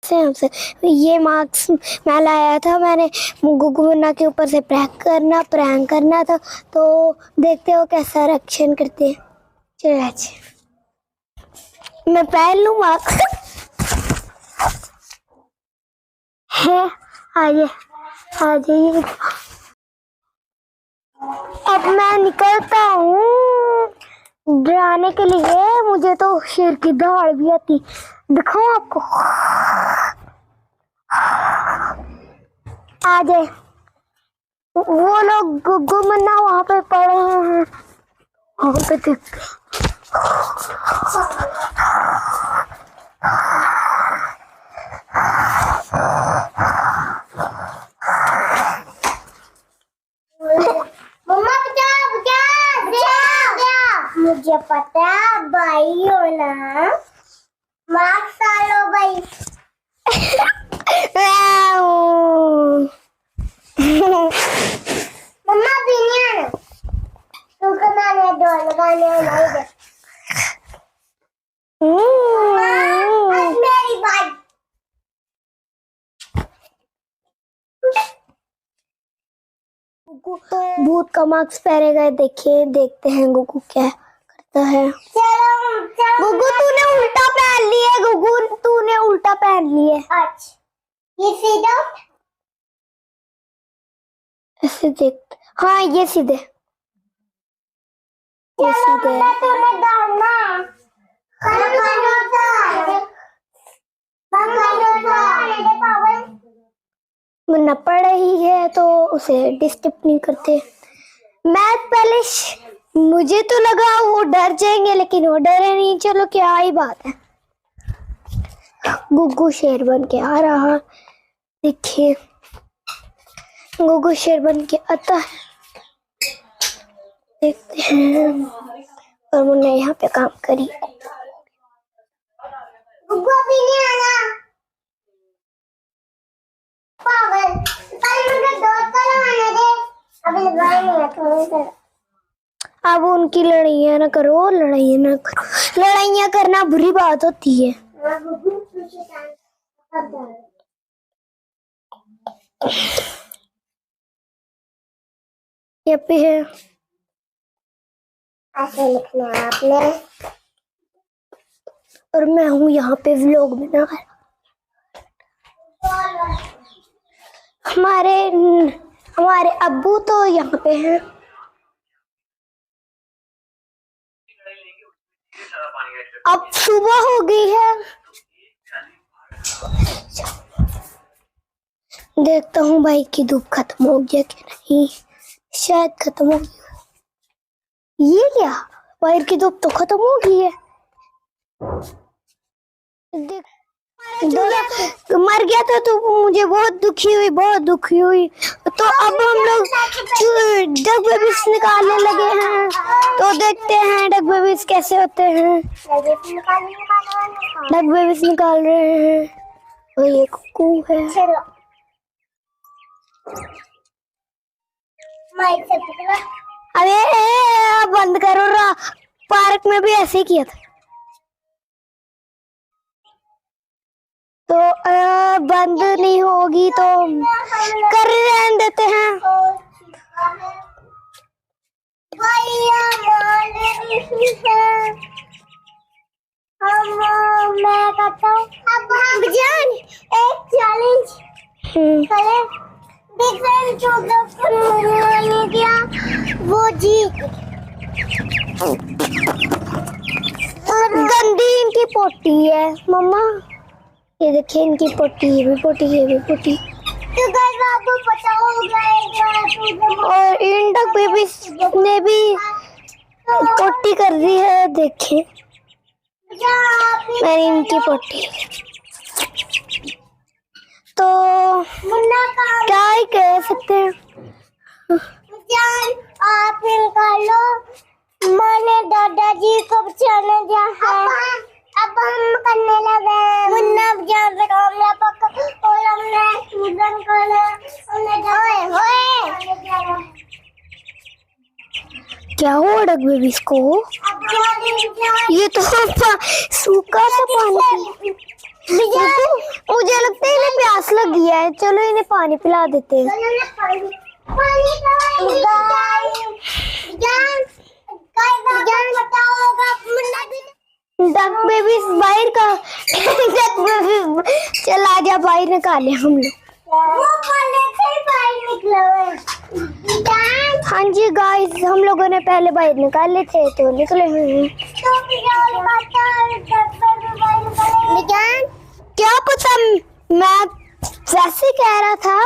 से हमसे ये मार्क्स मैं लाया था। मैंने गुग्गू मुन्ना के ऊपर से प्रैंक करना था, तो देखते हो कैसा रिएक्शन करते हैं। चलो अच्छा मैं पहन लूँ मार्क्स है। आ जाइए। अब मैं निकलता हूँ डराने के लिए। मुझे तो शेर की दहाड़ भी आती, दिखाऊं आपको? आ जाए। वो लोग गुग्गू मुन्ना वहाँ पे पड़े हैं, वहाँ पे देख। मम्मा बचाओ बचाओ बचाओ। मुझे पता भाई हो ना, मार्क्स डालो भाई। मम्मा भी नहीं आना, तू कमाने दो लगाने नहीं दे। आज मेरी बात। भूत का मार्क्स पहने गए। देखते हैं गुग्गू क्या करता है। गुग्गू तूने उल्टा पहन लिए, गुग्गू तूने उल्टा पहन लिए। अच्छा ये सीधा ऐसे देख। हाँ ये सीधे, ये सीधे। तूने डालना मुन्ना पढ़ रही है तो उसे डिस्टर्ब नहीं करते। मैं पहले मुझे तो लगा वो डर जाएंगे, लेकिन वो डरे नहीं। चलो क्या ही बात है। गुग्गू शेर बन के आ रहा, देखिए गुग्गू शेर बन के आता है। देखते हैं। और मुन्ना यहाँ पे काम करी। गुग्गू भी नहीं आना पागल। कल मुझे दोस्त को लगाने दे, अभी लगाए नहीं है थोड़ी। अब उनकी लड़ाइयाँ ना करो, लड़ाइयाँ ना करो। लड़ाइयाँ करना बुरी बात होती है। यहाँ पे है, ऐसे लिखना है आपने। और मैं हूँ यहाँ पे व्लॉग बना रहा। हमारे अब्बू तो यहाँ पे हैं। अब सुबह हो गई है। देखता हूँ भाई की धूप खत्म हो गया कि नहीं। शायद खत्म हो गई। ये क्या, वायर की धूप तो खत्म हो गई है। देख मर गया था तो मुझे बहुत दुखी हुई। तो अब हम लोग डक बेबीज निकालने लगे हैं। तो देखते हैं डक बेबीज कैसे होते हैं। डक बेबीज निकाल रहे हैं। और ये कुकू है। चलो माइक से पकड़ा। अरे बंद करो। पार्क में भी ऐसे ही किया था। तो बंद नहीं होगी तो कर रहने देते हैं। मैं करता हूँ। अब हम जान एक चैलेंज करें। बिग फैन जो किया वो जीत। गंदी इनकी पोटी है मम्मा। ये देखिए इनकी पोटी, ये भी पोटी, ये भी पोटी। तो गाइस आपको पता होगा और इन डक बेबीज ने भी पोटी कर दी है। देखिए मैंने इनकी पोटी। तो क्या ही कह सकते हैं। जान आप कर लो। मैंने दादाजी को बचाने दिया है। अब हम करने लगे। मुन्ना जान से हमने पक्का और हमने सूजन करना। क्या हुआ डक बेबीज को? ये तो सूखा सा पानी। मुझे गया है, चलो इन्हें पानी पिला देते हैं। डक बेबी बाहर का डक बेबी चला जा, बाहर निकाले हम लोग। हाँ जी गाइस, हम लोगों ने पहले बाहर निकाले थे तो निकले हुए हैं। क्या पता, मैं वैसे कह रहा था,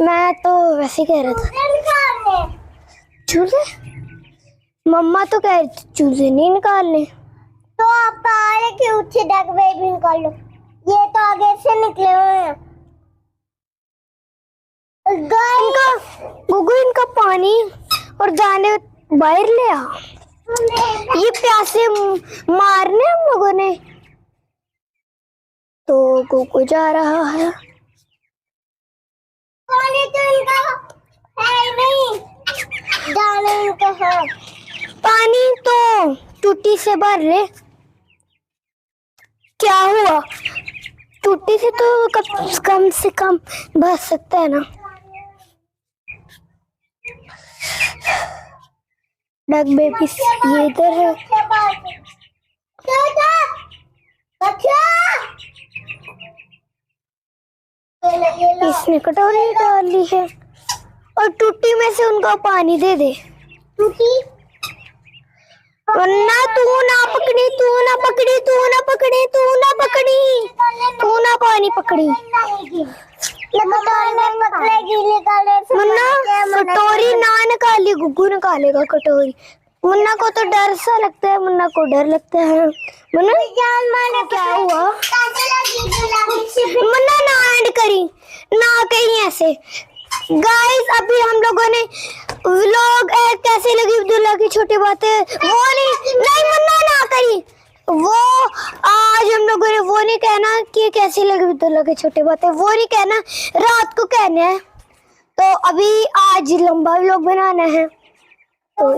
मैं तो वैसे कह रहा था। चूजे? मम्मा तो कह रही थी चूजे नहीं निकालने। तो आप बाहर क्यों थे? डक बेबी निकाल लो, ये तो आगे से निकले हुए हैं। गुगु इनका पानी और दाने बाहर ले आ। ये प्यासे मारने हम लोगों ने, तो गुगु जा रहा है। पानी तो इनका है नहीं, दाने इनका है। पानी तो टूटी से भर रहे। क्या हुआ? टूटी से तो कम से कम भर सकता है ना। डक बेबी ये इधर है। इसने कटोरी डाली है और टूटी में से उनको पानी दे दे। टूटी वरना तू ना पकड़ी, तू ना पकड़ी, तू ना पकड़ी, तू ना पकड़ी, तू ना पानी पकड़ी। मुन्ना कटोरी ना निकाली, गुग्गू निकालेगा कटोरी। मुन्ना को तो डर सा लगता है, मुन्ना को डर लगता है। मुन्ना क्या हुआ? मुन्ना ना ऐड करी ना कहीं ऐसे। गाइस अभी हम लोगों ने व्लॉग कैसे लगी अब्दुल्ला की छोटी बातें वो नहीं मुन्ना ना करी। वो आज हम लोगों ने वो नहीं कहना कि कैसी लगी अब्दुल्ला की छोटी बातें, वो नहीं कहना, रात को कहना है। तो अभी आज लंबा व्लॉग बनाना है तो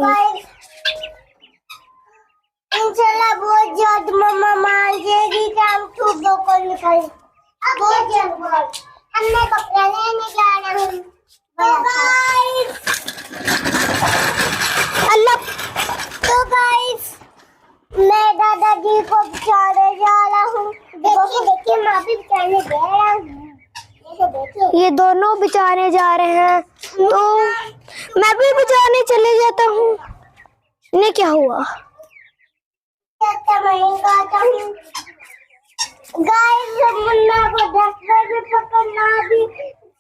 इंशाल्लाह बहुत जल्द मम्मा मान जाएगी कि हम सुबह को निकल। बहुत जल्द हमने कपड़े लेने जाना है। अल्लाह। तो गाइस मैं दादाजी को बचाने जा रहा हूँ। देखिए माँ भी बचाने दे रहा हूँ। ये दोनों बचाने जा रहे हैं तो मैं भी बचाने चले जाता हूँ। इन्हें क्या हुआ? गाइस मुन्ना को 10 बजे पकड़ना भी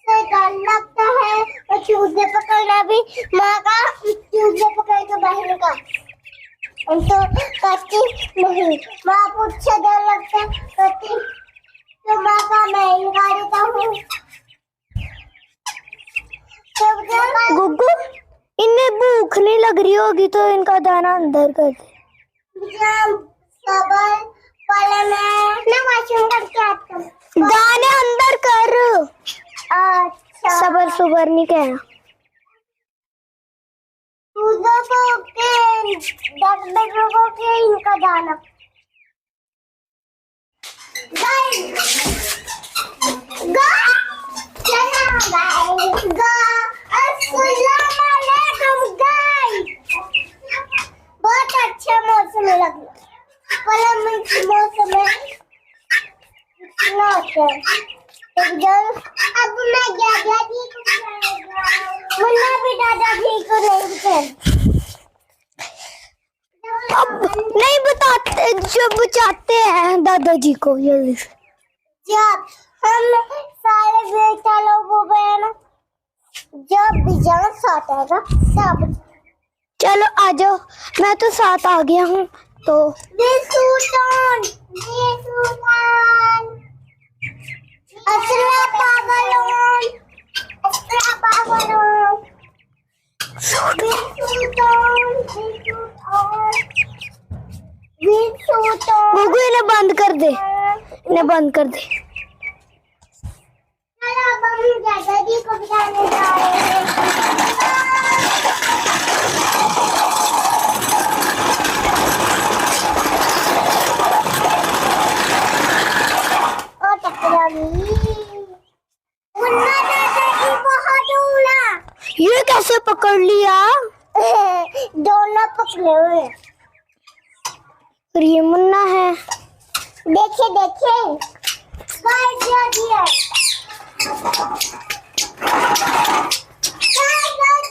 से डर लगता है और चूजे पकड़ना भी माँ का चूजे पकड़ के बहन का तो कच्ची नहीं, माँ को अच्छा डर लगता है कच्ची तो माँ का मैं निकाल देता हूँ। गुग्गू इन्हें भूख नहीं लग रही होगी तो इनका दाना अंदर कर दे। सबर पहले मैं वॉशरूम करके आता हूँ। दाने अंदर कर। अच्छा सबर सुबर नहीं कहना। इनका दाना बहुत अच्छा मौसम लग रहा मौसम है। अब मैं दादाजी को मुन्ना भी दादाजी को नहीं अब नहीं बताते, जब बचाते हैं दादाजी को जल्दी से। जब हम सारे बेटा लोग हो गए ना, जब भी जान साथ आएगा तब। चलो आ जाओ, मैं तो साथ आ गया हूँ तो। सुल्तान असला पागलों, असला पागलों। गुगु इन्हें बंद कर दे, इन्हें बंद कर दे। चलो अब हम दादाजी को बुलाने जा रहे हैं। पकड़ लिया दोनों पकड़े हुए हैं। और ये मुन्ना है। देखिए देखिए गाइस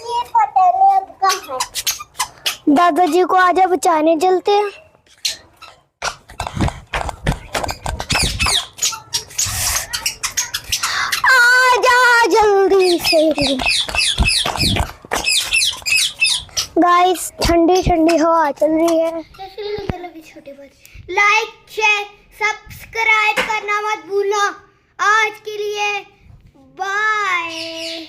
ये पता नहीं अब कहाँ है। दादाजी को आजा बचाने चलते हैं। आजा जल्दी से। गाइस ठंडी ठंडी हवा चल रही है। छोटे बच्चे लाइक शेयर सब्सक्राइब करना मत भूलना। आज के लिए बाय।